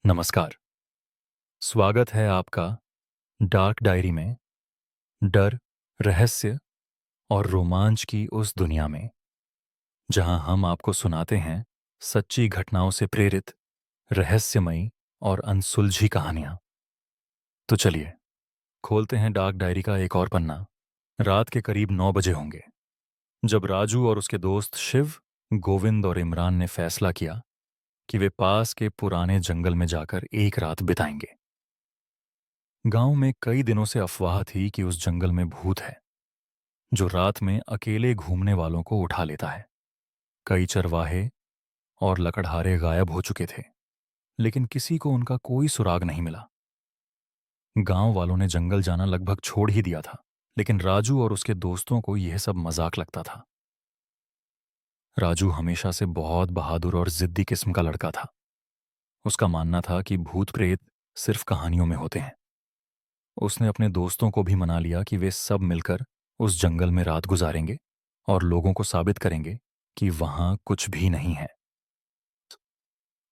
नमस्कार। स्वागत है आपका डार्क डायरी में। डर, रहस्य और रोमांच की उस दुनिया में जहां हम आपको सुनाते हैं सच्ची घटनाओं से प्रेरित रहस्यमयी और अनसुलझी कहानियां। तो चलिए खोलते हैं डार्क डायरी का एक और पन्ना। रात के करीब 9 बजे होंगे जब राजू और उसके दोस्त शिव, गोविंद और इमरान ने फैसला किया कि वे पास के पुराने जंगल में जाकर एक रात बिताएंगे। गांव में कई दिनों से अफवाह थी कि उस जंगल में भूत है जो रात में अकेले घूमने वालों को उठा लेता है। कई चरवाहे और लकड़हारे गायब हो चुके थे, लेकिन किसी को उनका कोई सुराग नहीं मिला। गांव वालों ने जंगल जाना लगभग छोड़ ही दिया था, लेकिन राजू और उसके दोस्तों को यह सब मजाक लगता था। राजू हमेशा से बहुत बहादुर और जिद्दी किस्म का लड़का था। उसका मानना था कि भूत प्रेत सिर्फ कहानियों में होते हैं। उसने अपने दोस्तों को भी मना लिया कि वे सब मिलकर उस जंगल में रात गुजारेंगे और लोगों को साबित करेंगे कि वहां कुछ भी नहीं है।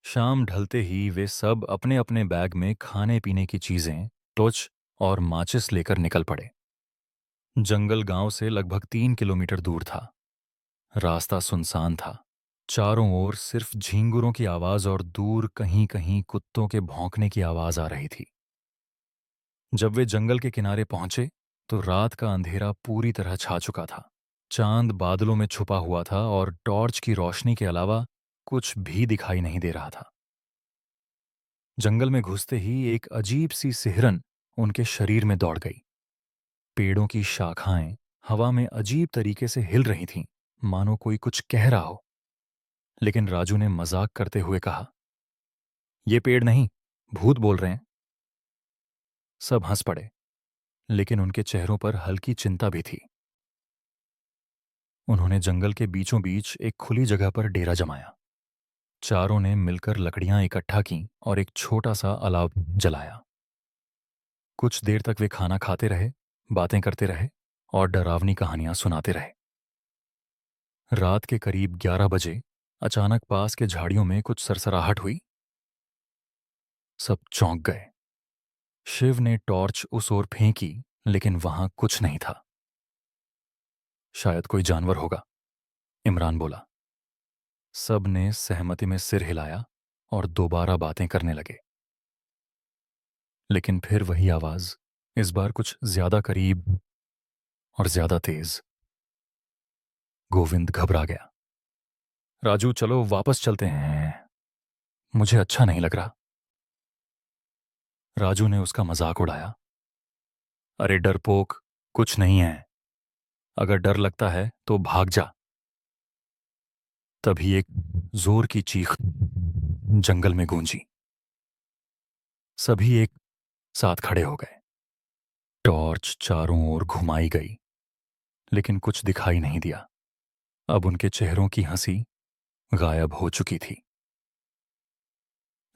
शाम ढलते ही वे सब अपने अपने बैग में खाने पीने की चीजें, टॉर्च और माचिस लेकर निकल पड़े। जंगल गांव से लगभग 3 किलोमीटर दूर था। रास्ता सुनसान था। चारों ओर सिर्फ झींगुरों की आवाज और दूर कहीं कहीं कुत्तों के भौंकने की आवाज आ रही थी। जब वे जंगल के किनारे पहुंचे तो रात का अंधेरा पूरी तरह छा चुका था। चांद बादलों में छुपा हुआ था और टॉर्च की रोशनी के अलावा कुछ भी दिखाई नहीं दे रहा था। जंगल में घुसते ही एक अजीब सी सिहरन उनके शरीर में दौड़ गई। पेड़ों की शाखाएं हवा में अजीब तरीके से हिल रही थीं, मानो कोई कुछ कह रहा हो। लेकिन राजू ने मजाक करते हुए कहा, "ये पेड़ नहीं, भूत बोल रहे हैं।" सब हंस पड़े, लेकिन उनके चेहरों पर हल्की चिंता भी थी। उन्होंने जंगल के बीचों बीच एक खुली जगह पर डेरा जमाया। चारों ने मिलकर लकड़ियां इकट्ठा कीं और एक छोटा सा अलाव जलाया। कुछ देर तक वे खाना खाते रहे, बातें करते रहे और डरावनी कहानियां सुनाते रहे। रात के करीब 11 बजे अचानक पास के झाड़ियों में कुछ सरसराहट हुई। सब चौंक गए। शिव ने टॉर्च उस ओर फेंकी, लेकिन वहां कुछ नहीं था। शायद कोई जानवर होगा, इमरान बोला। सब ने सहमति में सिर हिलाया और दोबारा बातें करने लगे। लेकिन फिर वही आवाज, इस बार कुछ ज्यादा करीब और ज्यादा तेज। गोविंद घबरा गया। "राजू, चलो वापस चलते हैं, मुझे अच्छा नहीं लग रहा।" राजू ने उसका मजाक उड़ाया। "अरे डरपोक, कुछ नहीं है। अगर डर लगता है तो भाग जा।" तभी एक जोर की चीख जंगल में गूंजी। सभी एक साथ खड़े हो गए। टॉर्च चारों ओर घुमाई गई, लेकिन कुछ दिखाई नहीं दिया। अब उनके चेहरों की हंसी गायब हो चुकी थी।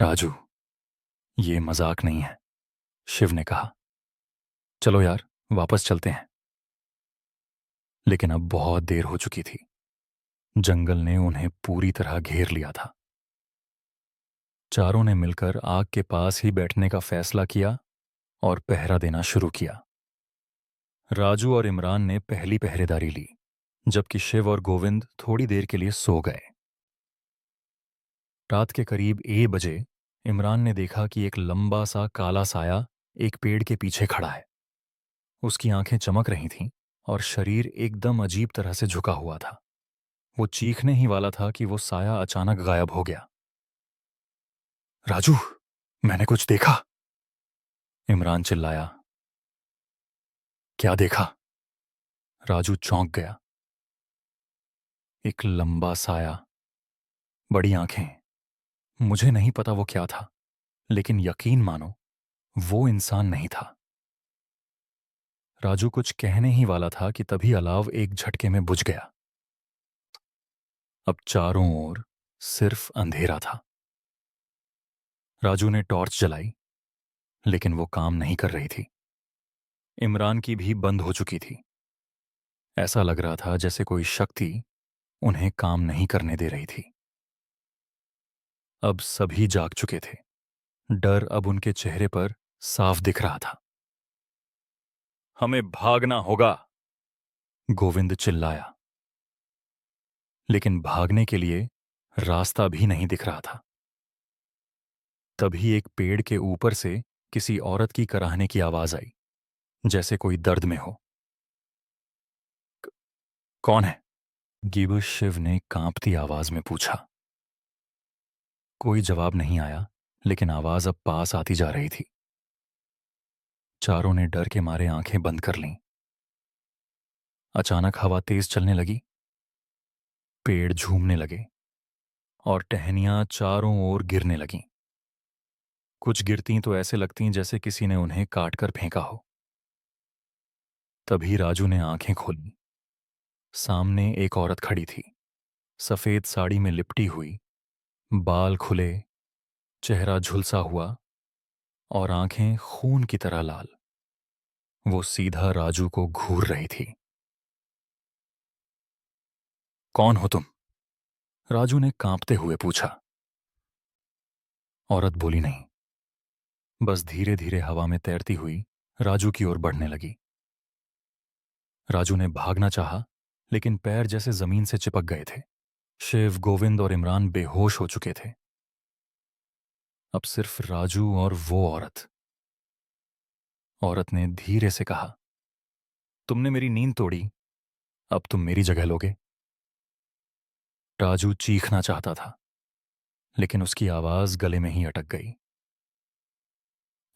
"राजू, ये मजाक नहीं है," शिव ने कहा। "चलो यार, वापस चलते हैं।" लेकिन अब बहुत देर हो चुकी थी। जंगल ने उन्हें पूरी तरह घेर लिया था। चारों ने मिलकर आग के पास ही बैठने का फैसला किया और पहरा देना शुरू किया। राजू और इमरान ने पहली पहरेदारी ली, जबकि शिव और गोविंद थोड़ी देर के लिए सो गए। रात के करीब 1 बजे इमरान ने देखा कि एक लंबा सा काला साया एक पेड़ के पीछे खड़ा है। उसकी आंखें चमक रही थीं और शरीर एकदम अजीब तरह से झुका हुआ था। वो चीखने ही वाला था कि वो साया अचानक गायब हो गया। "राजू, मैंने कुछ देखा!" इमरान चिल्लाया। "क्या देखा?" राजू चौंक गया। एक लंबा साया, बड़ी आंखें। मुझे नहीं पता वो क्या था, लेकिन यकीन मानो, वो इंसान नहीं था। राजू कुछ कहने ही वाला था कि तभी अलाव एक झटके में बुझ गया। अब चारों ओर सिर्फ अंधेरा था। राजू ने टॉर्च जलाई, लेकिन वो काम नहीं कर रही थी। इमरान की भी बंद हो चुकी थी। ऐसा लग रहा था जैसे कोई शक्ति उन्हें काम नहीं करने दे रही थी। अब सभी जाग चुके थे। डर अब उनके चेहरे पर साफ दिख रहा था। हमें भागना होगा, गोविंद चिल्लाया। लेकिन भागने के लिए रास्ता भी नहीं दिख रहा था। तभी एक पेड़ के ऊपर से किसी औरत की कराहने की आवाज आई, जैसे कोई दर्द में हो। कौन है? गिबस शिव ने कांपती आवाज में पूछा। कोई जवाब नहीं आया, लेकिन आवाज अब पास आती जा रही थी। चारों ने डर के मारे आंखें बंद कर लीं। अचानक हवा तेज चलने लगी, पेड़ झूमने लगे और टहनियां चारों ओर गिरने लगीं। कुछ गिरती तो ऐसे लगती जैसे किसी ने उन्हें काटकर फेंका हो। तभी राजू ने आंखें खोली। सामने एक औरत खड़ी थी, सफेद साड़ी में लिपटी हुई, बाल खुले, चेहरा झुलसा हुआ और आंखें खून की तरह लाल। वो सीधा राजू को घूर रही थी। कौन हो तुम? राजू ने कांपते हुए पूछा। औरत बोली नहीं, बस धीरे धीरे हवा में तैरती हुई राजू की ओर बढ़ने लगी। राजू ने भागना चाहा, लेकिन पैर जैसे जमीन से चिपक गए थे। शिव, गोविंद और इमरान बेहोश हो चुके थे। अब सिर्फ राजू और वो औरत। औरत ने धीरे से कहा, तुमने मेरी नींद तोड़ी, अब तुम मेरी जगह लोगे। राजू चीखना चाहता था, लेकिन उसकी आवाज गले में ही अटक गई।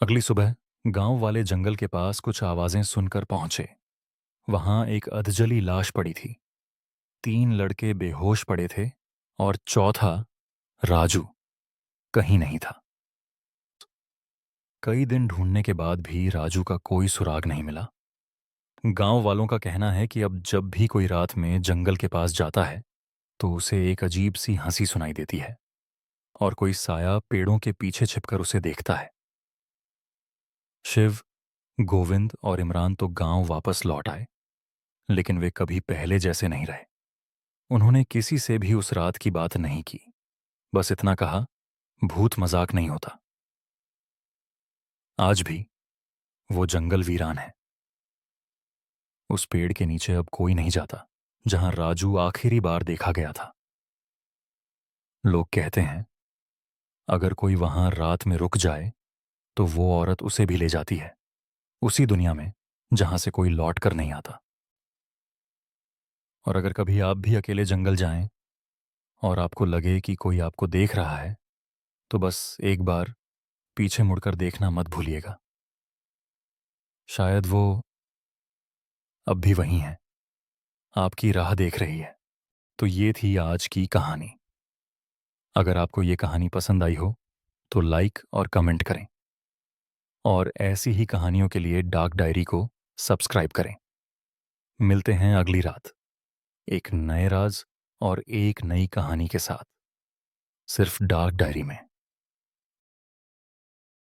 अगली सुबह गांव वाले जंगल के पास कुछ आवाजें सुनकर पहुंचे। वहां एक अधजली लाश पड़ी थी, 3 लड़के बेहोश पड़े थे और चौथा, राजू, कहीं नहीं था। कई दिन ढूंढने के बाद भी राजू का कोई सुराग नहीं मिला। गांव वालों का कहना है कि अब जब भी कोई रात में जंगल के पास जाता है तो उसे एक अजीब सी हंसी सुनाई देती है और कोई साया पेड़ों के पीछे छिपकर उसे देखता है। शिव, गोविंद और इमरान तो गांव वापस लौट आए, लेकिन वे कभी पहले जैसे नहीं रहे। उन्होंने किसी से भी उस रात की बात नहीं की, बस इतना कहा, भूत मजाक नहीं होता। आज भी वो जंगल वीरान है। उस पेड़ के नीचे अब कोई नहीं जाता जहां राजू आखिरी बार देखा गया था। लोग कहते हैं अगर कोई वहां रात में रुक जाए तो वो औरत उसे भी ले जाती है, उसी दुनिया में जहां से कोई लौट कर नहीं आता। और अगर कभी आप भी अकेले जंगल जाएं और आपको लगे कि कोई आपको देख रहा है, तो बस एक बार पीछे मुड़कर देखना मत भूलिएगा। शायद वो अब भी वहीं है, आपकी राह देख रही है। तो ये थी आज की कहानी। अगर आपको ये कहानी पसंद आई हो तो लाइक और कमेंट करें, और ऐसी ही कहानियों के लिए डार्क डायरी को सब्सक्राइब करें। मिलते हैं अगली रात एक नए राज और एक नई कहानी के साथ, सिर्फ डार्क डायरी में।